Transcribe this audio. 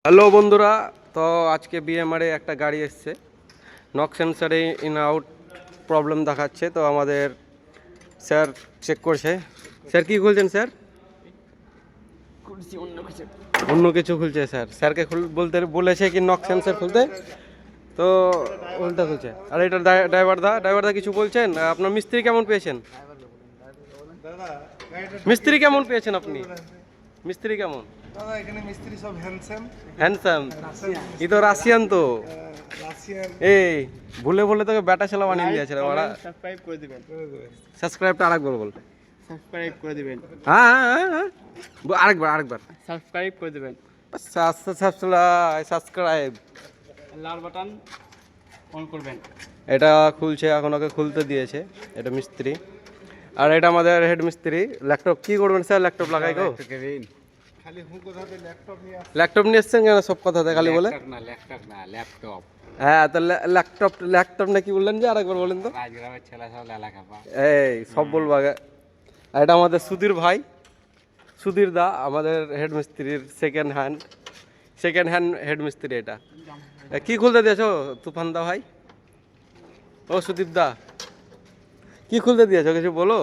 Hello বন্ধুরা, তো আজকে বিএমআরে একটা গাড়ি এসছে, নক সেন্সারে ইন আউট প্রবলেম দেখাচ্ছে। তো আমাদের স্যার চেক করছে। স্যার কি খুলছেন স্যার? অন্য কিছু খুলছে স্যার। স্যারকে বলতে বলেছে কি নক সেন্সার খুলতে, তো উল্টা খুলছে। আর এটা ড্রাইভার দা কিছু বলছেন? আপনার মিস্ত্রি কেমন পেয়েছেন? মিস্ত্রি কেমন পেয়েছেন আপনি? মিস্ত্রি কেমন? দাদা এখানে মিস্ত্রি সব হ্যান্ডসাম হ্যান্ডসাম। ই তো রাশিয়ান তো। রাশিয়ান এই ভুলে ভুলে তোকে ব্যাটা ছেলে বানিয়ে দিয়েছে রে ওরা। সাবস্ক্রাইব করে দিবেন। সাবস্ক্রাইবটা আরেকবার বল। সাবস্ক্রাইব করে দিবেন। হ্যাঁ, আরেকবার সাবস্ক্রাইব করে দিবেন। সাবস্ক্রাইব। লাল বাটন অন করবেন। এটা খুলছে, এখন ওকে খুলতে দিয়েছে। এটা মিস্ত্রি, আর এটা আমাদের হেড মিস্ত্রি। ল্যাপটপ কি করবেন স্যার? ল্যাপটপ লাগাই গো। খালি হুঁ কথাতে ল্যাপটপ নিয়ে ল্যাপটপ নিয়ে এসছেন কেন সব কথাতে খালি বলে? ল্যাপটপ না ল্যাপটপ। হ্যাঁ, তো ল্যাপটপ না কি বললেন যে? আরেকবার বলেন তো। রাজগ্রামের ছেলে সব লালা খাপা। এই সব বলবো আগে। আর এটা আমাদের সুধীর ভাই, সুধীর দা, আমাদের হেড মিস্ত্রির সেকেন্ড হ্যান্ড হেড মিস্ত্রি। এটা কি খুলতে দিয়েছো তুফান দা ভাই? ও সুদীপ দা, কি খুলতে দিয়েছো কিছু বলো?